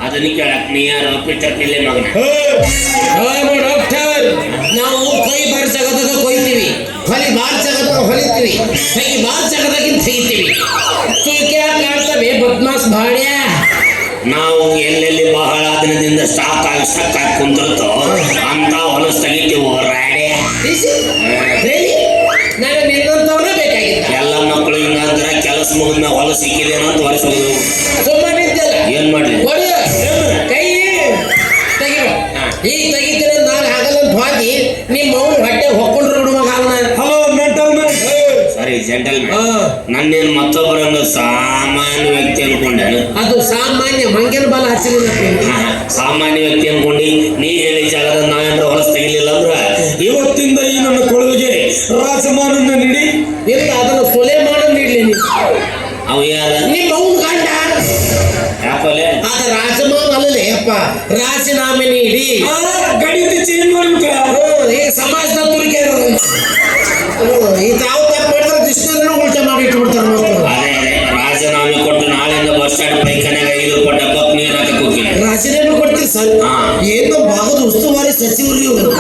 ಅದನ್ನ ಕೇಳಕ್ ನೀ ಯಾರು ಪಿಟ್ಟರ್ಪಿಲ್ಲೆ ಮಗನ ಡಾಕ್ಟರ್ ನಾವು ಕೈ ಬಾರ್ಸಗದಾಗ ಕೊಯ್ತೀವಿ ಹೊಲಿ ಬಾರ್ಸಗದಾಗ ಹೊಲಿತೀವಿ ಕೈ ಬಾರ್ಸಗದಾಗಿಂದ ತೆಗಿತೀವಿ ಸುಳ್ಕೆ ಕಾಡ್ತವೆ ಬದ್ಮಾಸ್ ಭಾಡ್ಯ ನಾವು ಎಲ್ಲೆಲ್ಲಿ ಬಹಳ ದಿನದಿಂದ ಸ್ಟಾಕ್ ಆಗಿ ಕುಂತಿರ್ತೋ ಅಂತ ಹೊಲಸ್ ತೆಗಿತೀವಿ ರಾಡೆ ನಾನು ನಿನ್ನಂತವನ ಬೇಕಾಗಿತ್ತು ಎಲ್ಲ ಮಕ್ಕಳು ಹಿಂಗಂದ್ರೆ ಕೆಲಸ ಮುಗಿದ್ನ ಹೊಲ ಸಿಕ್ಕಿದೇನೋ ಅಂತ ಹೊಲಸೋದು ಸುಮ್ಮನೆ ಏನ್ ಮಾಡ್ಲಿ ಕೈ ತೆಗಿವ ಈಗ ತೆಗಿತೀನಿ ನಾನು ಆಗಲ್ಲ ಅಂತ ಹೋಗಿ ನಿಮ್ಮ ಅವ್ನ ಹೊಟ್ಟೆ ಹೊಕ್ಕೊಂಡ್ರು ಬಿಡುವಾಗ ಹಲೋ ಮೆಂಟಲ್ ಸಾರಿ ಜೆಂಟಲ್ ನನ್ನೇನು ಮತ್ತೊಬ್ಬರಂಗ ಸಾಮಾನ್ಯ ವ್ಯಕ್ತಿ ಅನ್ಕೊಂಡೆ ಅದು ಸಾಮಾನ್ಯ ಮಂಗನ ಬಾಲ ಹಚ್ಚಿಲ್ಲ ಸಾಮಾನ್ಯ ವ್ಯಕ್ತಿ ಅನ್ಕೊಂಡು ನೀ ಹೇಳಿ ಜಾಗದ ನಾವೇನ್ರ ಹೊಲಸ್ ತೆಗಿಲಿಲ್ಲ ಅಂದ್ರ ಇವತ್ತಿಂದ ಈ ನನ್ನ ಕೊಳವಿಗೆ ರಾಜಮಾನನ್ನ ನೀಡಿ ಇಲ್ಲ ಅದನ್ನು ಕೊಲೆ ಮಾಡೋ ನೀಡ್ಲಿ ನೀವು ಅವ ಯಾರ ನಿಮ್ಮ ಅವ್ನ ಗಂಡ ಯಾಕಲೆ ಅದ ರಾಜಮಾನ ಅಲ್ಲೇ ಅಪ್ಪ ರಾಜೀನಾಮೆ ನೀಡಿ ಗಣಿತ ಚೇಂಜ್ ಮಾಡ್ಬಿಟ್ಟ ಈಗ ಸಮಾಜದ ತುರಿಕೆ ಈ ತಾವು ತಪ್ಪು ಮಾಡಿದ್ರೆ ದಿಷ್ಟನ್ನು ಉಲ್ಟ ಮಾಡಿ ಇಟ್ಬಿಡ್ತಾರೆ ಮಕ್ಕಳು ಅದೇ ರಾಜೀನಾಮೆ ಕೊಟ್ಟು ನಾಳೆಯಿಂದ ಬಸ್ ಸ್ಟ್ಯಾಂಡ್ ಬೈಕನಾಗ 5 ರೂಪಾಯಿ ಡಬ್ಬಕ್ಕೆ ನೀರು ಹಾಕಕ್ಕೆ ಹೋಗಿಲ್ಲ ರಾಜೀನಾಮೆ ಕೊಡ್ತೀರಿ ಸರ್ ಏನು ಭಾಗದ ಉಸ್ತುವಾರಿ ಸಚಿವರು ಇವರು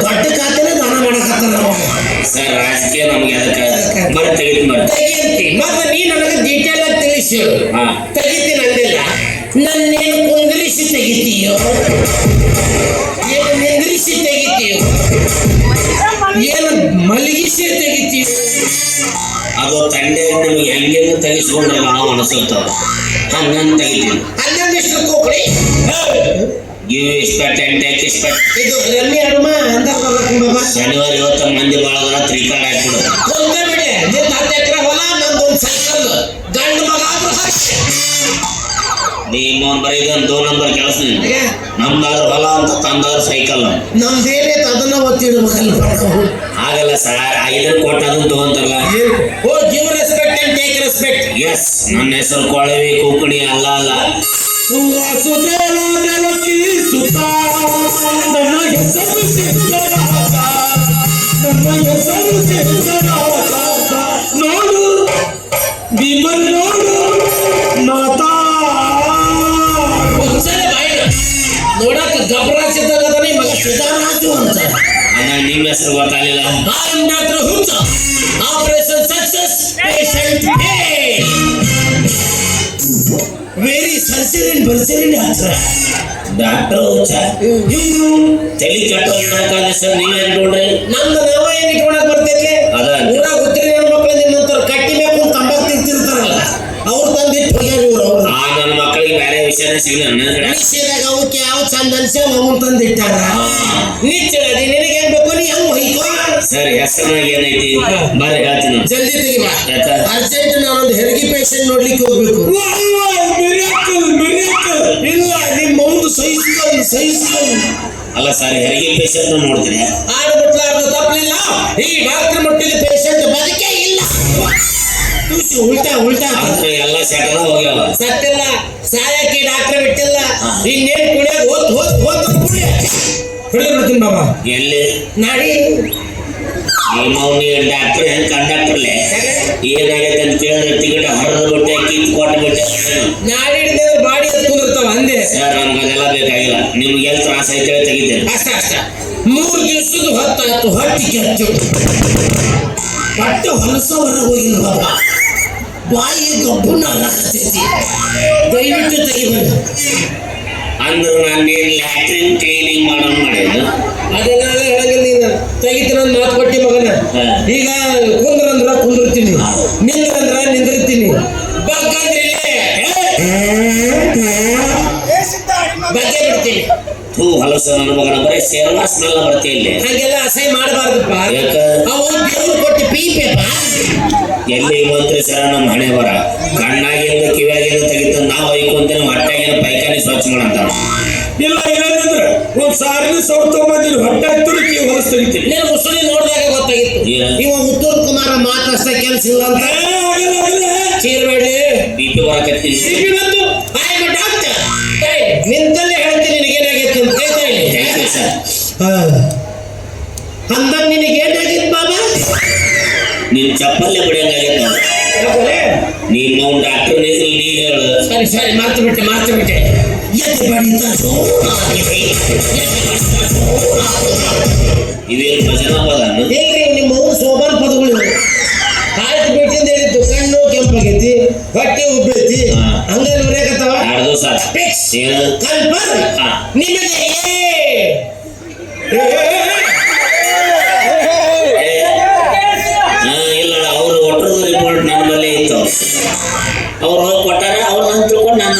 ದೊಡ್ಡ ಖಾತೆನೇ ದಾನ ಮಾಡಕತ್ತಾರ ಸರ್ ರಾಜಕೀಯ ನಮ್ಗೆ ಅದಕ್ಕೆ ಬರ ತೆಗಿತಿ ಮತ್ತೆ ನೀ ನನಗೆ ಡೀಟೇಲ್ ಆಗಿ ತಿಳಿಸಿ ತೆಗಿತೀನಿ ಅಂದಿಲ್ಲ ನನ್ನೇನು ಕುಂದ್ರಿಸಿ ತೆಗಿತೀಯೋ ಏನು ನಿಂದ್ರಿಸಿ ತೆಗಿತೀಯೋ ಏನು ಮಲಗಿಸಿ ತೆಗಿತೀಯೋ ಅದು ತಂಡೆ ನಿಮ್ಗೆ ಹೆಂಗೆಂದು ತೆಗಿಸ್ಕೊಂಡ್ರೆ ನಾವು ಅನಿಸುತ್ತವ ಹಂಗಂತ ತೆಗಿತೀವಿ ಹನ್ನೊಂದಿಷ್ಟು ಕೊಡಿ ಗಿವ್ ಇಸ್ಪೆಕ್ಟ್ ಅಂಡ್ ಟೇಕ್ ಇಸ್ಪೆಕ್ಟ್ ಇದು ರಮ್ಮಿ ಅಡುಮ ಅಂತ ಶನಿವಾರ ಇವತ್ತು ಮಂದಿ ಬಾಳದ್ರ 3 ಕಾರ್ಡ್ ಹಾಕ್ಬಿಡು ಒಂದೇ ಬಿಡಿ ನಿನ್ನ 10 ಎಕರೆ ಹೊಲ ನಂದೊಂದು ಸೈಕಲ್ ಗಂಡ ಮಗ ನಿಮ್ಮ ಬರೀ 2 ನಂಬರ್ ಕೆಲಸ ನಮ್ದಾದ್ರ ಹೊಲ ಅಂತ ತಂದಾದ್ರ ಸೈಕಲ್ ನಮ್ದೇನೇ ಅದನ್ನ ಒತ್ತಿಡ್ಬೇಕಲ್ಲ ಆಗಲ್ಲ ಸರ್ ಇದನ್ನ ಕೊಟ್ಟು ಅದನ್ನ ತಗೊಂತಾರಲ್ಲ oh give respect and take respect yes ನನ್ನ ಹೆಸರು ಕೊಳವಿ ಕುಕ್ಕಣಿ ಅಲ್ಲ ನೋಡು ಬಿಮಲ್ ನೋಡು ಮಾತಾ ನೋಡಕ್ ಗಬ್ರಾಚಿದ್ದಾಗದಾನೆ ಮಗ ಸಿದ್ಧಾರಾಜು ಅಂತ ನಿಮ್ಮ ಹೆಸರು ಗೊತ್ತಾಗಲಿಲ್ಲ ಡಾಕ್ಟರ್ ಹುಚ್ಚ operation success patient very surgery ಬರ್ಜರಿ ಡಾಕ್ಟರ್ ಡಾಕ್ಟರ್ ಹುಚ್ಚ ತಲೆ ಕೆಟ್ಟ ಸರ್ ನೀವೇನ್ ನೋಡ್ರಿ ನಮ್ದು ನಾವ ಏನ್ ಇಟ್ಕೊಳಕ್ ಬರ್ತೈತಿ ಅದ ಊರ ಗೊತ್ತಿರಿ ನನ್ನ ಮಕ್ಕಳು ನಿಮ್ಮಂತವ್ರು ಕಟ್ಟಿ ಬೇಕು ತಂಬಾಕ್ ತಿಂತಿರ್ತಾರಲ್ಲ ಅವ್ರು ತಂದಿಟ್ಟು ಹೋಗ್ಯಾರ ಇವ್ರು ಅವ್ರು ನನ್ನ ಮಕ್ಕಳಿಗೆ ಬೇರೆ ವಿಷಯನೇ ಸಿಗಲ್ಲ ವಿಷಯದಾಗ ಅವಕ್ಕೆ ಯಾವ ಚಂದ ಅನ್ಸೆ ಅವನ್ ತಂದಿಟ್ಟಾರ ನಿಚ್ಚಳದಿ ನಿನಗೆ ಏನ್ ಬೇಕು ನೀ ಹಂಗ ಹೊಯ್ಕೋ ಸರ್ ಹೆಸರಿನಾಗ ಏನೈತಿ ಬರ್ರಿ ಹೇಳ್ತೀನಿ ಜಲ್ದಿ ತೆಗಿಬಾ ಅರ್ಜೆಂಟ್ ನಾನೊಂದು ಹೆರಿಗೆ ಪೇಷಂಟ್ ನೋಡ್ಲಿಕ್ಕೆ ಹೋಗ್ಬೇಕು ಇಲ್ಲ ನಿಮ್ಮ ಒಂದು ಸಹಿಸ್ಕೊಂಡು ಅಲ್ಲ ಸರ್ ಹೆರಿಗೆ ಪೇಷಂಟ್ ನೋಡ್ತೀನಿ ಆಡ್ಬಿಟ್ಲಾರ್ದು ತಪ್ಪಲಿಲ್ಲ ಈ ಡಾಕ್ಟರ್ ಮುಟ್ಟಿದ ಪೇಷಂಟ್ ಬದುಕೇ ಇಲ್ಲ ಉಲ್ಟಾ ಎಲ್ಲ ಸೆಟದ ಹೋಗ್ಯಾವ ಸತ್ತಿಲ್ಲ ಸಾಯಕ್ಕೆ ಡಾಕ್ಟರ್ ಬಿಟ್ಟಿಲ್ಲ ಇನ್ನೇನ್ ಕುಡಿಯೋದು ಹೋದ್ ಕುಡಿಯ ಹಿಡಿದು ಬಿಡ್ತೀನಿ ಬಾಬಾ ಎಲ್ಲಿ ನಾಡಿ ನೀವು ಡಾಕ್ಟರ್ ಹೆಂಗ್ ಕಂಡಕ್ಟರ್ಲೆ ಏನಾಗೈತೆ ಅಂತ ಕೇಳಿದ್ರೆ ಟಿಕೆಟ್ ಹರಿದು ಬಿಟ್ಟೆ ಕಿತ್ತು ಕೊಟ್ಟು ಬಿಟ್ಟೆ ನಾಡಿ ಹಿಡಿದ್ರೆ ಬಾಡಿ ಕುಂದಿರ್ತಾವ ಅಂದೆ ಸರ್ ನಮ್ಗೆ ಅದೆಲ್ಲ ಬೇಕಾಗಿಲ್ಲ ನಿಮ್ಗೆ ಎಲ್ಲಿ ತ್ರಾಸ ಐತೆ ತೆಗಿತೇನೆ ಅಷ್ಟ 3 ದಿವಸದ ಹೊತ್ತಾಯ್ತು ಹೊಟ್ಟಿ ಕೆಟ್ಟು ಬಟ್ಟೆ ಹೊಲಸ ಹೊರಗೆ ಹೋಗಿಲ್ಲ ಬಾಬಾ ಬಾಯಿ ಗಬ್ಬುನ ಆಗತೈತಿ ದಯವಿಟ್ಟು ತೆಗಿಬೇಕು ಅಂದ್ರೆ ನಾನೇನು ಲ್ಯಾಟ್ರಿನ್ ಕ್ಲೀನಿಂಗ್ ಮಾಡೋಣ ಮಾಡಿದ್ದು ಅದನ್ನ ಹೇಳಂಗಿಲ್ಲ ನೀನು ತೆಗಿತೀನಿ ಅಂತ ಮಾತು ಕೊಟ್ಟಿ ಮಗನ ಈಗ ಕುಂದ್ರಂದ್ರ ಕುಂದಿರ್ತೀನಿ ನಿಂದ್ರಂದ್ರ ನಿಂದಿರ್ತೀನಿ ಬಗ್ಗಂದ್ರೆ ಬಗ್ಗೆ ಬಿಡ್ತೀನಿ ಹೊಲಸ ನನ್ನ ಮಗನ ಬರೀ ಸೇರಲ್ಲ ಸ್ಮೆಲ್ಲ ಬರ್ತಿ ಇಲ್ಲಿ ಹಂಗೆಲ್ಲ ಅಸಹ್ಯ ಮಾಡಬಾರ್ದಪ್ಪ ಅವನು ದೇವ್ರು ಕೊಟ್ಟು ಪೀಪೆಪ್ಪ ಎಲ್ಲಿ ಬಂತ್ರಿ ಸರ ನಮ್ಮ ಹಣೆ ಬರ ಕಣ್ಣಾಗಿಂದ ಕಿವಿಯಾಗಿಂದ ತೆಗಿತ ನಾವು ಹೊಯ್ಕೊಂತೇನೆ ಹೊಟ್ಟೆಗಿನ ಪೈಖಾನೆ ಸ್ವಚ್ಛ ಮಾಡಂತ ಇಲ್ಲ ಏನಂದ್ರೆ ಒಂದ್ ಸಾರಿನ ಸೌತ್ ತಗೊಂಬಂದಿಲ್ಲ ಹೊಟ್ಟೆ ತುರುಕಿ ಹೊಲಸ್ ತೆಗಿತೀನಿ ನೀನು ಮುಸುಳಿ ನೋಡಿದಾಗ ಗೊತ್ತಾಗಿತ್ತು ಇವ ಉತ್ತೂರ್ ಕುಮಾರ ಮಾತಷ್ಟ ಕೆಲಸ ಇಲ್ಲ ಅಂತ ಚೀರ್ಬೇಡಿ ಬಿಪಿ ಬರಕತ್ತೀನಿ ಡಾಕ್ಟರ್ ನಿಂತಲ್ಲೇ ಹೇಳ್ತೀನಿ ನಿನಗೇನಾಗೈತಿ ಅಂತ ಹೇಳ್ತಾ ಇಲ್ಲಿ ಅಂದ ನಿನಗೇನಾಗಿತ್ತು ಬಾಬಾ ನೀನ್ ಚಪ್ಪಲ್ಲೇ ಬಿಡಂಗಾಗೈತ ನಿಮ್ಮ ಡಾಕ್ಟರ್ ನೀ ಹೇಳು ಸಾರಿ ಸಾರಿ ಮರ್ತು ಬಿಟ್ಟೆ ಎದೆ ಬಡಿತ ಜೋರಾಗಿದೆ, ಎದೆ ಬಡಿತ ಜೋರಾಗಿದೆ. ಇವೇನು ಭಜನಾ ಪದಾನು? ಹೇಗ್ರಿ ನಿಮ್ಮ ಅವ್ರು ಸೋಬಾನ್ ಪದಗಳು ಇವು. ಹಾರ್ಟ್ ಬೀಟ್ ಅಂತ ಹೇಳಿದ್ದು ಕಣ್ಣು ಕೆಂಪಾಗೈತಿ, ಹೊಟ್ಟೆ ಉಬ್ಬೈತಿ, ಹಂಗಲ್ಲಿ ಉರಿಯಾಕತ್ತಾವ. 2 ದಿವಸ ಫಿಕ್ಸ್ ಏನು? ಕನ್ಫರ್ಮ್ ಹಾ. ನಿಮಗೆ ಇಲ್ಲ ಅವ್ರು ಒಟ್ಟರದ ರಿಪೋರ್ಟ್ ನನ್ನ ಬಳಿ ಇತ್ತು. ಅವ್ರು ಹೋಗಿ ಕೊಟ್ಟಾರ, ಅವ್ರು ನಾನು ತಿಳ್ಕೊಂಡು ನಾನು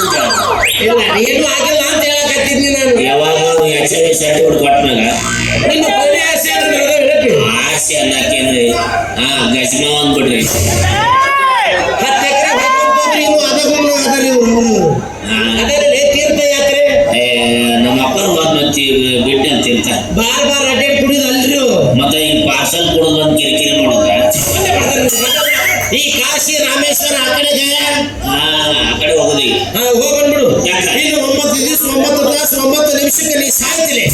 ಇಲ್ಲ ಏನು ಆಗಿಲ್ಲ ಅಂತ ಹೇಳಕತ್ತಿದ್ನಿ ನಾನು. ಯಾವಾಗ HIV ಸರ್ಟಿಫಿಕೇಟ್ ಕೊಟ್ಟಾಗ ನಿಮ್ಮ ಕೊನೆ ಆಸೆ ಅಂದ್ರೆ ಹೇಳಕ್ಕೆ ಆಸೆ ಅನ್ನಕೇನ್ರಿ ಗಜ್ಮಾ ಅಂದ್ಬಿಡ್ರಿ. 10 ಎಕರೆ ಹಾಕೊಂಡ್ರಿ ಇವು ಅದಗೊಂಡು ಅದರಿ ಇವರು ಅದರಲ್ಲಿ ತೀರ್ಥಯಾತ್ರೆ ನಮ್ಮ ಅಪ್ಪನ ಮತ್ತೆ ಬಿಟ್ಟು ಅಂತಿರ್ತ ಬಾರ್ ಅಡ್ಡಾಡಿ ಕುಡಿದು ಅಲ್ರಿ ಮತ್ತೆ ಈಗ ಪಾರ್ಸಲ್ ಕೊಡೋದು ಅಂತ ಕಿರಿಕಿರಿ ನೋಡಿದ್ರ ಈ ಕಾಶಿ ರಾಮೇಶ್ವರ ಆ ಕಡೆ ಗಯ ಆ ಕಡೆ ಹೋಗೋದು ಈಗ. ಹೋಗ್ ಬಂದ್ಬಿಡು. ಯಾಕೆ? ಇನ್ನು 9 ದಿವಸ 9 ತಾಸು 9 ನಿಮಿಷಕ್ಕೆ ನೀ ಸಾಯ್ತಿಲೆ.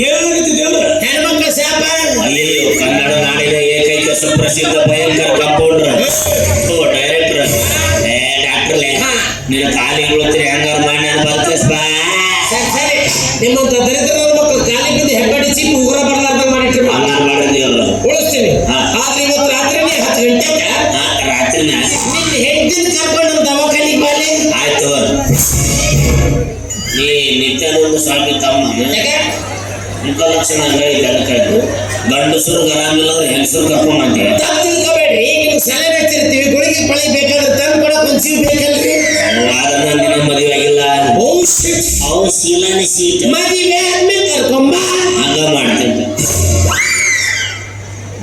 ಏನಾಗಿತ್ತು ಹೆಣ್ಮಕ್ಳ ಶಾಪ. ಅಯ್ಯೋ ಕನ್ನಡ ನಾಡಿನ ಏಕೈಕ ಸುಪ್ರಸಿದ್ಧ ಭಯಂಕರ ಕಂಪೌಂಡರ್ ಡೈರೆಕ್ಟರ್ ಡಾಕ್ಟರ್ಲೆ ನಿನ್ನ ಕಾಲಿಗೆ ಬೀಳ್ತೀರಿ ಹಂಗಾರ ಮಾಡಿ ನಾನು ಬರ್ತೇಸ್ ಬಾ. ಸರಿ ನಿಮ್ಮಂತ ದರಿದ್ರ ಮಕ್ಕಳು ಕಾಲಿ ಬಿದ್ದು ಹೆಬ್ಬಡಿ ಚೀಪ್ ಉಗುರ ಬರ್ಲಾರ್ದಂಗ ಮಾಡಿಟ್ರಿ ಹಂಗಾರ ಮಾಡಿದ್ವಿ ಅವ್ರು ಉಳಿಸ್ತೀವಿ. ಆದ್ರೆ ಇವತ್ತು ರಾತ್ರಿನೇ 10 ಗಂಟೆಗೆ ರಾತ್ರಿನ ನಿನ್ನ ಹೆಂಡತಿನ ಕರ್ಕೊಂಡು ನಮ್ಮ ದವಾಖಾನಿಗೆ ಬಾಲಿ. ಆಯ್ತು ನೀ ನಿತ್ಯಾನಂದ ಸ್ವಾಮಿ ತಮ್ಮ ಯಾಕೆ ಮುಖಲಕ್ಷಣ ಗಂಡಸರು ಗರಾಮಿಲ್ಲ ಅಂದ್ರೆ ಹೆಂಗಸರು ಕರ್ಕೊಂಡ್ ಅಂತೀವಿ. ತಪ್ಪು ತಿಳ್ಕೊಬೇಡ್ರಿ. ನಿಮ್ಗೆ ಸಲಹೆ ಹಚ್ಚಿರ್ತೀವಿ, ಗುಳಿಗೆ ಪಳಿ ಬೇಕಾದ್ರೆ ತಂದು ಕೊಡಕ್ ಒಂದ್ ಸೀಟ್ ಬೇಕಲ್ರಿ. ಅದನ್ನ ನಿನ್ನ ಮದುವೆ ಆಗಿಲ್ಲ. ಅವು ಶೀಲಾನೆ ಸೀಟ್ ಮದುವೆ ಆದ್ಮೇಲೆ ಕರ್ಕೊಂಬ ಹಂಗ ಮಾಡ್ತಿದ್ದ.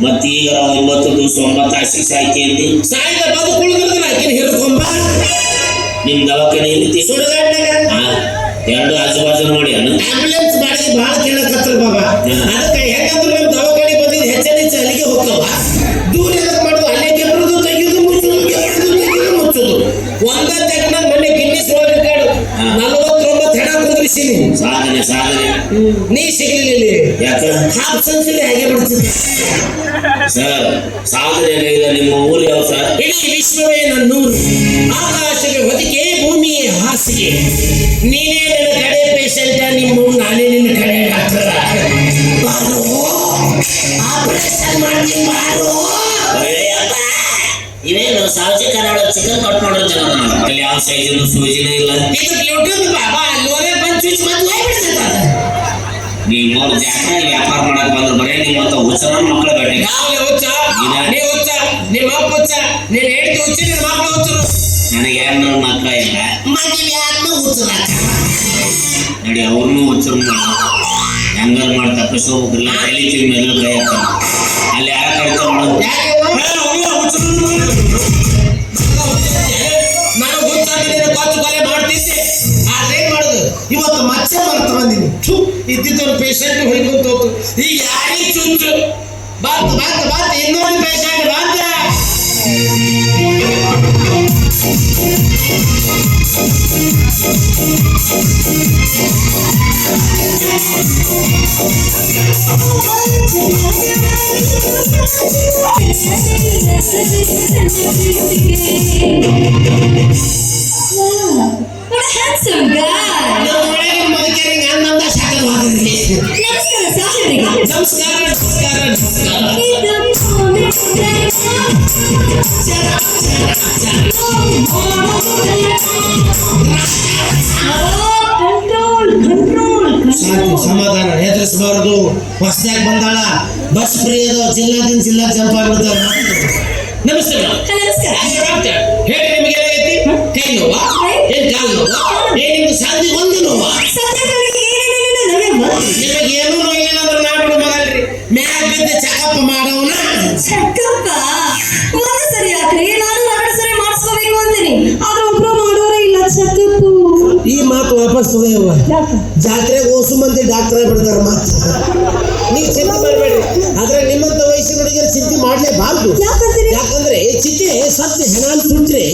ಮತ್ತೀಗ 9 ದಿವಸ 9 ತಾಸಿಗೆ ಸಾಯ್ತಿ ಅಂತಿ. ಸಾಯ್ದ ಬದುಕುಳಿದ್ರೆ ಆಕಿನ ಹಿಡ್ಕೊಂಬ ನಿಮ್ ದವಾಖಾನೆಯಲ್ಲಿ ಸುಡುಗಾಡ್ನಾಗ 2 ಆಜುಬಾಜು ನೋಡಿ ಆಂಬುಲೆನ್ಸ್ ಬಾಡಿಗೆ ಭಾಳ ಕೇಳಕತ್ರ ಬಾಬಾ. ಅದಕ್ಕೆ ಹೆಂಗಂದ್ರೆ ನಮ್ಮ ದವಾಖಾನೆ ಬಂದಿದ್ದು ಹೆಚ್ಚೆಚ್ಚ ಅಲ್ಲಿಗೆ ಹೋಗ್ತವ. ದೂರ ಎದಕ್ ಮಾಡುದು ಅಲ್ಲೇ ಕೆಬ್ಬರದು ತೆಗೆಯುದು ಮುಚ್ಚುದು ಕೆಬ್ಬರದು ತೆಗೆಯುದು ಮುಚ್ಚುದು. ಒಂದ ತೆಗ್ದ ಮೊನ್ನೆ ಗಿನ್ನಿಸ್ ವರ್ಲ್ಡ್ ರೆಕಾರ್ಡ್ 49 ಹೆಣ ಕುಂದ್ರಿಸಿನಿ. ಸಾಧನೆ ನೀ ಸಿಗ್ಲಿಲ್ಲ. ಯಾಕ ಹಾಫ್ ಸೆಂಚುರಿ ಹಾಗೆ ಬಿಡ್ತಿದ್ದೆ ಸರ್. ಸಾಧನೆ ಏನಾಗಿದೆ? ನಿಮ್ಮ ಊರು ಯಾವ ಸರ್? ಇಡೀ ವಿಶ್ವವೇ ನನ್ನೂರು, ಆಕಾಶವೇ ಹೊದಿಕೆ, ಭೂಮಿಯೇ ಹಾಸಿಗೆ. ನೀನೇ ನನ್ನ ಕಡೆ ಪೇಷಂಟ, ನಿಮ್ಮ ನಾನೇ ನಿನ್ನ ಕಡೆ ಡಾಕ್ಟರ್. ಬಾರೋ ಆಪರೇಷನ್ ಮಾಡಿ ಬಾರೋ. ಇವೇನು ಸಾವಜಿ ಕನ್ನಡ ಚಿಕನ್ ಕಟ್ ಮಾಡಿರ್ತಾರ ಅಲ್ಲಿ ಯಾವ ಸೈಜಿನ ಸೂಜಿನೇ ಇಲ್ಲ. ಇದು ಬ್ಲೂಟೂತ್ ಬಾಬಾ ಲೋರೆ ಬಂದ್ ಸ್ವಿಚ್ ಬಂದ್ ಹೋಗ್ಬಿಡ್ತದ. ನೀವು ಜಾತ್ರೆ ವ್ಯಾಪಾರ ಮಾಡಕ್ ಬಂದ್ರೆ ಬರೀ ನಿಮ್ಮಂತ ಹುಚ್ಚನ ಮಕ್ಕಳ ಬೇಟೆ. ಯಾವ ಹುಚ್ಚ? ನೀ ಹುಚ್ಚ, ನಿಮ್ಮ ಅಪ್ಪ ಹುಚ್ಚ, ನೀನ್ ಹೆಂಡತಿ ಹುಚ್ಚ, ನಿನ್ನ ಮಕ್ಕಳು ಹುಚ್ಚರು. ನನಗೆ 2 ಮಕ್ಕಳ ಇಲ್ಲ. ಮದುವೆ ಯಾರನ್ನೂ ಹುಚ್ಚರಾಕ ನೋಡಿ ಅವ್ರನ್ನೂ ಹುಚ್ಚರು ಹೆಂಗಾರ ಮಾಡಿ ತಪ್ಪಿಸ್ಕೋಬೇಕಿಲ್ಲ. ಕಲಿತೀವಿ ಮೇಲೆ ಕೈ ಹಾಕ ಅಲ್ಲಿ ಯಾರ ಕಡಿತ ಮಾಡೋದು. ನಾನು ಹುಚ್ಚಾಗಿದ್ದೇನೆ, ಕೊಚ್ಚು ಕೊಲೆ ಮಾಡ್ತಿದ್ದೆ. ಆದ್ರೆ ಏನ್ ಮಾಡುದು, ಇವತ್ತು ಮಚ್ಚೆ ಬರ್ತ ಬಂದಿನಿ. ಇದ್ದಿದ್ದೊಂದು ಪೇಷಂಟ್ ಹೊಯ್ಕೊಂತ ಹೋಗ್ತು. ಈಗ ಯಾರಿಗೆ ಚುಚ್ಚು ಬಾತ್ ಇನ್ನೊಂದು patient bath. What a handsome guy! ನಮ್ಮ ಒಳಗೆ ಮಗರಿಗೆ ನನ್ನಂದ ಶಾಖ ಮಾಡಿದ್ರಿ. ನಮಸ್ಕಾರ ಸಾಹೇಬ್ರಿಗೆ. ನಮಸ್ಕಾರ ನಮಸ್ಕಾರ ನಮಸ್ಕಾರ. ಸಮಾಧಾನ ಹೆದರಿಸಬಾರದು. ಹೊಸದಾಗಿ ಬಂದಾಳ, ಬಸ್ ಫ್ರೀ ಅದು, ಜಿಲ್ಲಾದಿಂದ ಜಿಲ್ಲಾ ಜಂಪ್ ಆಗ್ಬಿಡ್ತಾರ. ನಮಸ್ತೆ ನಮಸ್ಕಾರ. ಹೇಳಿ ನಿಮ್ಗೆ ಏನಾಗೈತಿ? ಕೈ ನೋವಾ? ಏನ್ ಕಾಲು ನೋವಾ? ಏನ್ ನಿಮ್ಗೆ ಸಂಧಿ ಒಂದು ನೋವಾ? ನಿಮಗೇನು ನೋಯಿಲ್ಲ ಅಂದ್ರೆ ಮಾಡ್ಬಿಡು ಮಗಲ್ರಿ. ಮ್ಯಾಗ ಬಿದ್ದು ಚೆಕಪ್ ಮಾಡವನ. ಚೆಕಪ್ಪ ಒಂದು ಸರಿ ಯಾಕ್ರಿ? ನಾನು 2 ಸರಿ ಮಾಡಿಸ್ಕೋಬೇಕು ಅಂತೀನಿ, ಆದ್ರೆ ಒಬ್ರು ಮಾಡೋರೇ ಇಲ್ಲ ಚೆಕಪ್. ಈ ಮಾತು ವಾಪಸ್ ತಗೋಯವ್ವ. ಯಾಕೆ? ಜಾತ್ರೆಗೆ ಓಸು ಮಂದಿ ಡಾಕ್ಟರ್ ಬಿಡ್ತಾರ ಮಾತು. ನೀವು ಚಿಂತೆ ಮಾಡಬೇಡಿ. ಆದ್ರೆ ನಿಮ್ಮಂತ ವಯಸ್ಸಿನ ಹುಡುಗಿಯರು ಚಿಂತೆ ಮಾಡಲೇಬಾರ್ದು. ಯಾಕಂತೀರಿ? ಯಾಕಂದ್ರೆ ಚಿತೆ ಸತ್ಯ ಹೆಣ ಸುಟ್ರೆ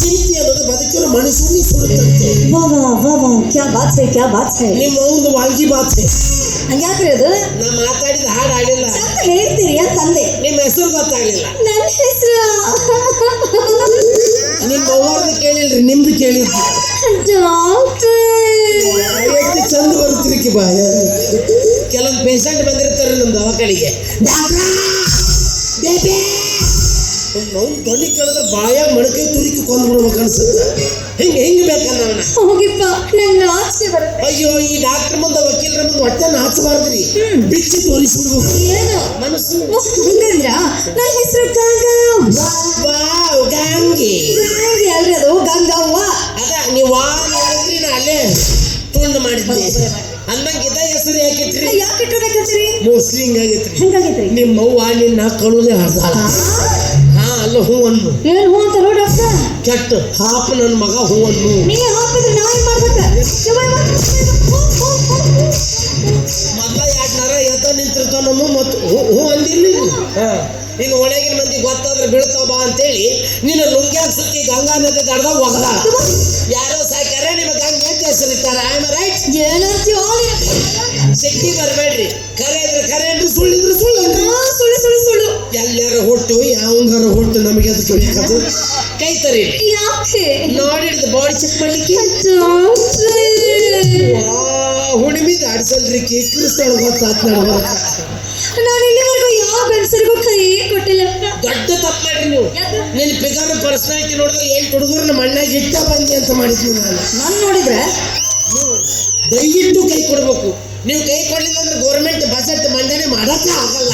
ಚಿಂತೆ ಅನ್ನೋದು ಬದುಕಿರೋ ಮನುಷ್ಯನಿಗೆ ಸುಡುತ್ತೆ. ವಾಹ್ ವಾಹ್ ವಾಹ್ ವಾಹ್, ಕ್ಯಾ ಬಾತ್ ಹೈ, ಕ್ಯಾ ಬಾತ್ ಹೈ. ನಿಮ್ಮ ಒಂದು ವಾಂಗಿ ಬಾತ್ ಹಂಗ್ಯಾಕ್ರಿ ಅದು ನಾ ಮಾತಾಡಿದ ಹಾಡು ಹಾಡಿಲ್ಲ. ಚಂದ ಹೇಳ್ತೀರಿ ಅಂತಂದೆ. ನಿಮ್ಮ ಹೆಸರು ಗೊತ್ತಾಗ್ಲಿಲ್ಲ. ನನ್ನ ಹೆಸರು ನಿಮ್ಮ ಅವ್ವರ್ದು ಕೇಳಿಲ್ರಿ, ನಿಮ್ದು ಕೇಳಿದ್ರಿ. ಡಾಕ್ಟರ್. ಎಷ್ಟು ಚಂದ ಬರ್ತಿರಿಕಿ ಬಾ. ಕೆಲವೊಂದು ಪೇಷಂಟ್ ಬಂದಿರ್ತಾರೆ ನಮ್ಮ ದವಾಖಾನಿಗೆ. ನಾವು ಧ್ವನಿ ಕೇಳಿದ್ರೆ ಬಾಯಾಗ ಮೊಣಕೈ ತುರಿಕಿ ಕೊಂದು ಬಿಡ್ಬೇಕು ಅನ್ಸುತ್ತೆ. ಹಿಂಗೆ ಬೇಕಲ್ಲ ಅವನ. ಹೋಗಿಪ್ಪ, ನಂಗೆ ನಾಚಿಕೆ ಬರುತ್ತೆ. ಅಯ್ಯೋ, ಈ ಡಾಕ್ಟರ್ ಮುಂದೆ ವಕೀಲರ ಮುಂದೆ ಹೊಟ್ಟೆ ನಾಚಬಾರ್ದ್ರಿ, ಬಿಚ್ಚಿ ತೋರಿಸ್ಬಿಡ್ಬೇಕು. ಏನು ಮನಸ್ಸು ಹಂಗಂದ್ರ ನನ್ನ ಹೆಸರು ಗಂಗವ್ವ. ವಾವ್, ಗಂಗೆ ಗಂಗೆ ಅಲ್ರಿ ಅದು ಗಂಗವ್ವ. ಅದ ನೀವು ಹೇಳಿದ್ರಿ, ನಾ ಅಲ್ಲೇ ತುಂಡು ಮಾಡಿದ್ದೆ. ಅಂದಂಗ ಇದ ಹೆಸರು ಯಾಕಿತ್ರಿ? ಯಾಕೆ ಇಟ್ಕೋಬೇಕಂತೀರಿ? ಮೋಸ್ಟ್ಲಿ ಹಿಂಗಾಗಿತ್ರಿ. ಹೆಂಗಾಗೈತ್ರಿ? ನಿಮ್ಮ ಅವ್ವ ನಿನ್ನ ಕಳುದೇ ಹರ್ದಾಳ. ಹಾ, ಅಲ್ಲ ಹೂ ಅನ್ನು. ಏನು ಹೂ ಅಂತಾರೋ ಡಾಕ್ಟರ್? ಕೆಟ್ಟ ಹಾಪ ನನ್ನ ಮಗ ಹೂ ಅನ್ನು. ನೀ ಹಾಕಿದ್ರೆ ನಾ ಏನ್ ಮಾಡ್ಬೇಕ? ಮೊದ್ಲ ಯಾಕನಾರ ಎತ್ತ ನಿಂತಿರ್ತಾವ ನಮ್ಮ ಮತ್ತು ಹೂ ಅಂದಿಲ್ಲ. ಇನ್ನು ಒಳಗಿನ ಮಂದಿ ಗೊತ್ತಾದ್ರೆ ಬೀಳ್ತಾವ ಬಾ ಅಂತೇಳಿ ನಿನ್ನ ಲುಂಗ್ಯಾಗ ಸುತ್ತಿ ಗಂಗಾ ನದಿ ದಡ್ದಾಗ ಒಗದಾಳ. ಯಾರೋ ಸಾಕ್ಯಾರ ನಿಮ್ಮ ಗಂಗೆ ಅಂತ ಹೆಸರಿಟ್ಟಾರ. I am right? ಏನಂತೀಯೋ? ಸಿಟ್ಟಿ ಬರಬೇಡ್ರಿ. ಕರೆ ಇದ್ರೆ ಕರೆ ಅನ್ರಿ, ಸುಳ್ಳಿದ್ರೆ ಸುಳ್ಳು ಅನ್ರಿ. ಸುಳ್ಳು ಸುಳ್ಳು ಸುಳ್ಳು. ಎಲ್ಲಾರ ಹೊಟ್ಟು ಯಾವಂಗಾರ ಹೊಟ್ಟು ನಮಗೆ ಅದಕ್ಕೆ ಬೇಕದು. ಕೈ ತರಿ. ಯಾಕೆ? ನೋಡಿಡ್ದು ಬಾಡಿ ಚೆಕ್ ಮಾಡ್ಲಿಕ್ಕೆ. ಹುಣಿಮಿದ ಆಡ್ಸಲ್ರಿ ಕ್ರಿಸ್ತೊಳಗೆ ಗೊತ್ತಾತ್ ನೋಡ್ಬ. ನಾನು ಇಲ್ಲಿವರೆಗೂ ಯಾವ ಗಂಡಸರಿಗೂ ಕೈ ಕೊಟ್ಟಿಲ್ಲ. ದೊಡ್ಡ ತಪ್ಪು ಮಾಡ್ರಿ ನೀವು. ನಿನ್ನ ಫಿಗರ್ ಪರ್ಸನಾಲಿಟಿ ನೋಡಿದ್ರೆ ಏನ್ ಹುಡುಗರು ನಮ್ಮ ಅಣ್ಣಾಗ ಇಟ್ಟ ಬಂದಿ ಅಂತ ಮಾಡಿದ್ವಿ. ನಾನು ನೋಡಿದ್ರೆ ದಯವಿಟ್ಟು ಕೈ ಕೊಡ್ಬೇಕು. ನೀವು ಕೈ ಕೊಡ್ಲಿಲ್ಲ ಅಂದ್ರೆ ಗೌರ್ಮೆಂಟ್ ಬಜೆಟ್ ಮಂಡನೆ ಮಾಡಕ್ಕೆ ಆಗಲ್ಲ.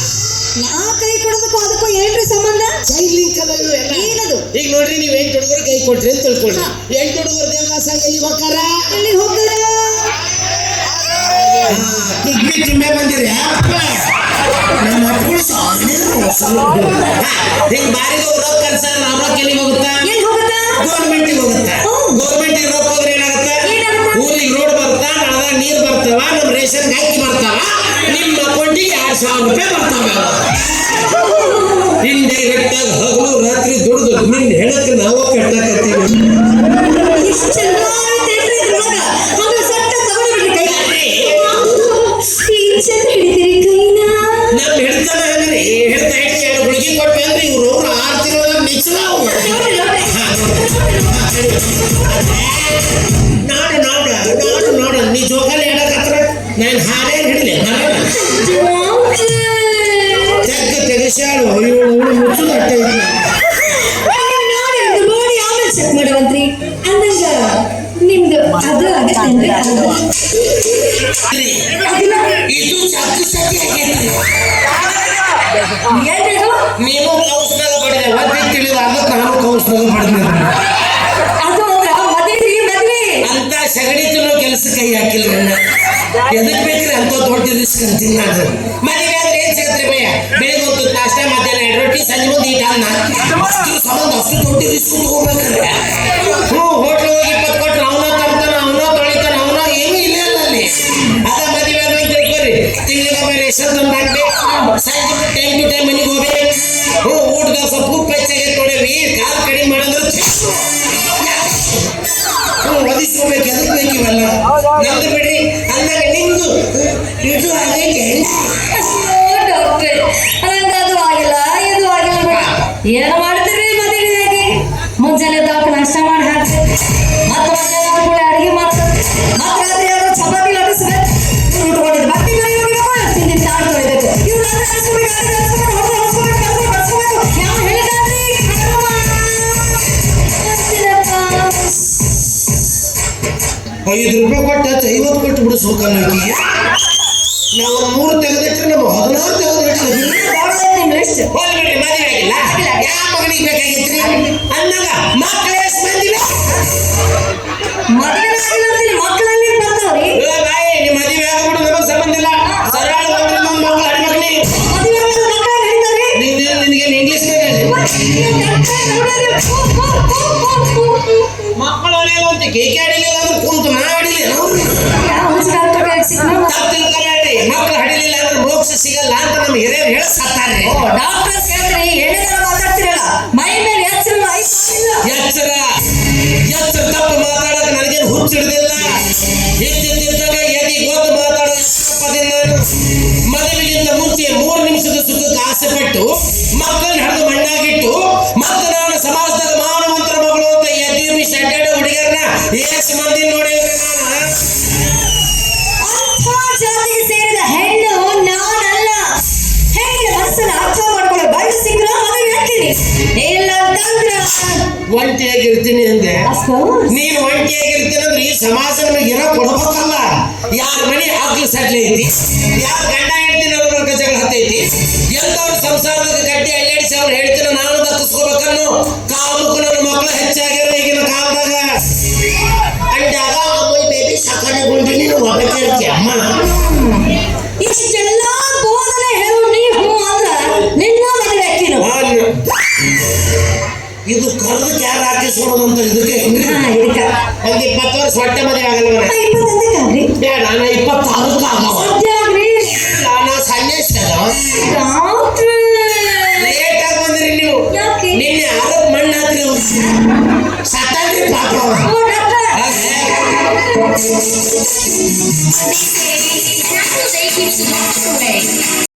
ನಾ ಕೈ ಕೊಡೋದಕ್ಕೂ ಅದಕ್ಕೂ ಏನ್ರಿ ಸಂಬಂಧ? ಚೈನ್ ಲಿಂಕ್ ಅದ ಎಲ್ಲ. ಏನದು? ಈಗ ನೋಡ್ರಿ, ನೀವು 8 ಹುಡುಗರು ಕೈ ಕೊಟ್ರಿ ಅಂತ ತಿಳ್ಕೊಳ್ರಿ. 8 ಹುಡುಗರು ದೇವದಾಸ ಎಲ್ಲಿ ಹೋಗ್ತಾರ? ಎಲ್ಲಿ ಹೋಗ್ತಾರ? ಕಿಡ್ನಿ ತುಂಬೆ ಬಂದಿರಿ. ನಮ್ಮ ಮಕ್ಕಳು ಹಿಂಗ್ ಬಾರಿಗೆ ರೊಕ್ಕ ಕಲ್ಸಾರ, ನಮ್ಮ ರೊಕ್ಕ ಎಲ್ಲಿಗೆ ಹೋಗುತ್ತಾ? ಎಲ್ಲಿ ಹೋಗುತ್ತಾ? ಗೌರ್ಮೆಂಟಿಗೆ ಹೋಗುತ್ತಾ. ಗೌರ್ಮೆಂಟಿಗೆ ರೊಕ್ಕ ಹೋದ್ರೆ ಏನಾಗುತ್ತೆ? ಊರಿಗೆ ರೋಡ್ ಬರ್ತಾ, ನಳದಾಗ ನೀರು ಬರ್ತಾವ, ನಮ್ಮ ರೇಷನ್ ಅಕ್ಕಿ ಬರ್ತಾವ, ನಿಮ್ಮ ಅಕೌಂಟಿಗೆ 2000 ರೂಪಾಯಿ ಬರ್ತಾವ. ಇಂಡೈರೆಕ್ಟ್ ಆಗಿ ಹಗಲು ರಾತ್ರಿ ದುಡ್ದು ನಿನ್ನ ಹೇಳಕ್ಕೆ ನಾವು ಕಟ್ಟಕತ್ತೀವಿ. ಎಷ್ಟು ಚೆನ್ನಾಗಿ ಇದ್ರೊಳಗ ಮಗ ಸಟ್ಟ ತಗೊಂಡ್ಬಿಟ್ರಿ ಕೈ. ಈ ಚಂದ ಹಿಡಿತೀರಿ ಕೈನ. ನಮ್ಮ ಹಿಡ್ತಾನ ಹಂಗ್ರಿ, ಹಿಡ್ತಾ ಗುಳಿಗೆ ಕೊಟ್ವಿ ಅಂದ್ರೆ ಇವ್ರು 6 ತಿಂಗಳ ನಿಚ್ಚಲಾವು. ನೋಡು ನೀ ಜೋಕಾಲಿ ಹೇಳಕತ್ರ ನಾನು ಹಾಡೇನು ಹಿಡಿದೆ ತೆಗ್ದು ತೆಗೆಸಾಳು. ಇವಳು ಮುಚ್ಚುದು ಅಟ್ಟ ಇದ್ದ. ನೋಡಿ ಆಮೇಲೆ ಚೆಕ್ ಮಾಡುವಂತ್ರಿ. ಅಂದಂಗ ನಿಮ್ದು ಅದು ಆಗತ್ತೇನ್ರಿ? ಇದು ಸತ್ತು ಸತಿ ಆಗೈತಿ. ಏನ್ರಿದು? ನೀನು ಕೌಸ್ನಾಗ ಪಡೆದೆ, ಒದ್ದಿ ತಿಳಿದ ಅದಕ್ಕೆ ನಾನು ಕೌಸ್ನಾಗ ಪಡೆದ. ಅದು ಅಂದ್ರ ಮದ್ವೆ ಅಂತ ಸಗಣಿ ತಿನ್ನೋ ಕೆಲಸ ಕೈ ಹಾಕಿಲ್ಲ. ನನ್ನ ಎದಕ್ ಬೇಕ್ರಿ ಅಂತ ದೊಡ್ಡ ರಿಸ್ಕ್ ಅಂತೀನಿ ನಾನು. ಮದುವೆ ಆದ್ರೆ ಏನ್ ಸಿಗತ್ರಿ ಭಯ? ಬೆಳಿಗ್ಗೆ ಒಂದು ನಾಷ್ಟ, ಮಧ್ಯಾಹ್ನ 2 ರೊಟ್ಟಿ, ಸಂಜೆ ಮುಂದೆ 8 ಅನ್ನ. ಸಂಬಂಧ ಅಷ್ಟು ದೊಡ್ಡ ರಿಸ್ಕ್ ಹೋಗ್ಬೇಕ್ರೆ. ಹೋಟ್ಲ್ ಹೋಗಿ 20 ಕೊಟ್ರೆ ಅವನ ತರ್ತಾನ, ಅವನ ತೊಳಿತಾನ, ಅವನ ಏನೂ ಇಲ್ಲ ಅಲ್ಲಿ. ಅದ ಮದುವೆ ಆದ್ಮೇಲೆ ತಿಳ್ಕೊರಿ, ತಿಂಗಳಿಗೆ ರೇಷನ್ ತಂದಾಕ್ಬೇಕು, ಸಂಜೆ ಟೈಮ್ ಟು ಟೈಮ್ ಮನೆಗೆ ಹೋಗ್ಬೇಕು. ಊಟದಾಗ ಸ್ವಲ್ಪ ಉಪ್ಪು ಹೆಚ್ಚಾಗಿ ಕೊಡೇವಿ, ಕಾಲು ಕಡಿಮೆ ಮಾಡಿದ್ರೆ ಒದಿಸ್ಕೋಬೇಕು. ಎದಕ್ ಬೇಕಿವಲ್ಲ ನಮ್ದು ಬಿಡ್ರಿ. ಅಂದಾಗ ನಿಮ್ದು ಇದು ಆಗೈತೆ. ಡಾಕ್ಟ್ರೆ, ನಂಗೆ ಅದು ಆಗಿಲ್ಲ, ಇದು ಆಗಿಲ್ಲ. ಏನು ಮಾಡ್ತೀರಿ ಮದುವೆಯಾಗಿ? ಮುಂಜಾನೆ ತಾವು ನಾಷ್ಟ ಮಾಡಿ ಹಾಕ್ಬೇಕು, ಮತ್ತೆ ಮಧ್ಯಾಹ್ನ ಕೂಡ ಅಡುಗೆ ಮಾಡ್ತಾರೆ, ಮತ್ತೆ ರಾತ್ರಿ ಯಾರು ಚಪಾತಿ ಲಟ್ಟಿಸ್ಬೇಕು, ಉಟ್ಕೊಂಡಿದ್ದು ಬಟ್ಟೆ ತಿಂದಿದ್ದು ತಾಳು ತೊಳಿಬೇಕು. ಇವ್ರು ಯಾವ ಹೇಳಿದಾದ್ರಿ? 5 ರೂಪಾಯಿ ಕೊಟ್ಟು 50 ಕೊಟ್ಟು ಬಿಡು ಸೋಕಲ್ಲ. ನಾವು 3 ತೆಗೆದಿಟ್ರೆ ನಮ್ಮ 16 ತೆಗೆದಿಟ್ರೆ ನಿಮ್ಮ ಲಿಸ್ಟ್ ಮದುವೆ ಆಗಿಲ್ಲ. ಯಾವ ಮಗನಿಗೆ ಬೇಕಾಗಿತ್ರಿ? ಅಂದಾಗ ಮಕ್ಕಳು ಎಷ್ಟು ಬಂದಿವೆ? ಮದುವೆ ಆಗಿಲ್ಲ, ಮಕ್ಕಳಲ್ಲಿ ಬರ್ತಾವ್ರಿ. ಬಾಯಿ ನಿಮ್ಮ ಮದುವೆ ಆಗ್ಬಿಡು, ನಮಗೆ ಸಂಬಂಧ ಇಲ್ಲ. ಸರಳ ಬಂದ್ರೆ ನಮ್ಮ ಮಕ್ಕಳು ಅಡ್ಮಕ್ಳಿ. ಮದುವೆ ಆಗೋದು ಮಕ್ಕಳು ನಡೀತಾರೆ. ನಿನಗೆ ಇಂಗ್ಲಿಷ್ ಮಕ್ಕಳು ಅಂತ ಕೇಕೆ ಆಡಿಲಿಲ್ಲ ಅಂದ್ರೆ ಕುಂತು ನಾ ಆಡಿಲ್ಲ. ಮಕ್ಕಳು ಹಡಿಲಿಲ್ಲ ಅಂದ್ರೆ ಮೋಕ್ಷ ಸಿಗಲ್ಲ ಅಂತ ನಮ್ಮ ಹಿರಿಯರು ಹೇಳಿ ಸತ್ತಾರೆ. ಡಾಕ್ಟರ್ ಕೇಳ್ರಿ, ಹೇಳಿದ್ರೆ ಮಾತಾಡ್ತಿರಲ್ಲ, ಮೈ ಮೇಲೆ ಎಚ್ಚರ ತಪ್ಪು ಮಾತಾಡೋಕೆ ನನಗೇನು ಹುಚ್ಚಿಡ್ದಿಲ್ಲ. ಇದ್ದಾಗ ಎದಿ ಗೊತ್ತು ಮಾತಾಡೋ ಪದಿಂದ ನೋಡಿದ್ರೆ ನಾನು ಅಂಥ ಜಾತಿಗೆ ಸೇರಿದ ಹೆಣ್ಣು ನಾನಲ್ಲ. ಹೆಣ್ಣಿನ ಮನಸ್ಸನ್ನ ಅರ್ಥ ಮಾಡ್ಕೊಳ್ಳೋ ಗಂಡು ಸಿಕ್ಕರ ಮದುವೆ ಆಗ್ತೀನಿ, ಇಲ್ಲ ಅಂತಂದ್ರ ಒಂಟಿಯಾಗಿರ್ತೀನಿ ಅಂದೆ. ಅಫ್ಕೋರ್ಸ್ ನೀನು ಒಂಟಿಯಾಗಿರ್ತೀನಿ ಅಂದ್ರೆ ಈ ಸಮಾಜ ನಮಗೆ ಇರೋ ಕೊಡ್ಬೇಕಲ್ಲ. ಯಾರ ಮನೆ ಆಗ್ಲಿ ಸಡ್ಲಿ ಐತಿ, ಯಾರ ಗಂಡ ಹೇಳ್ತೀನಿ ಅವ್ರ ಜಗಳ ಹತ್ತೈತಿ, ಎಲ್ಲವ್ರ ಸಂಸಾರದ ಗಡ್ಡಿ ಅಲ್ಲಾಡಿಸಿ ಅವ್ರು ಹೇಳ್ತೀನಿ ನಾನು ದಕ್ಕಿಸ್ಕೋಬೇಕನ್ನು ಕಾಲಕ್ಕೂ ನನ್ನ ಮಕ್ಕಳು ಹೆಚ್ಚಾಗ್ಯಾರ ಈಗಿನ ಕಾಲದಾಗ. ಅಂದಾಗ ಬೇಬಿ ಸಾಕಾಣಿಗೊಂಡು ನೀನು ಒಬ್ಬಕ್ಕೆ ಇರ್ತೀಯ ಅಮ್ಮ. ಇಷ್ಟೆಲ್ಲ ಬೋಧನೆ ಹೇಳು ನೀವು ಅಂದ್ರ ನಿನ್ನ ಮದುವೆ ಆಗ್ತೀನಿ. ಇದು ಕರೆದಕ್ಕೆ ಯಾರು ಹಾಕಿಸ್ಕೊಡೋದು ಅಂತ ಇದಕ್ಕೆ ಇದಕ್ಕ ಒಂದು 20 ವರ್ಷ ಹೊಟ್ಟೆ ಮದುವೆ ಆಗಲ್ಲ. 21 ಬೇಡ ನಾನು 26 ಆಗವ. ಸದ್ಯಾಗ್ರಿ ನಾನು ಸನ್ಯಾಸಿ ಡಾಕ್ಟ್ರ್ ಲೇಟ್ ಆಗಿ ಬಂದ್ರಿ ನೀವು. ಯಾಕೆ? ನಿನ್ನೆ ಆರೋಗ್ಯ ಮಣ್ಣು ಹಾಕ್ರಿ ಅವ್ರು ಸತ್ತಾಗ್ರಿ ಪಾಪ ಅವ. ಓ doctor They say, they keep the doctor away.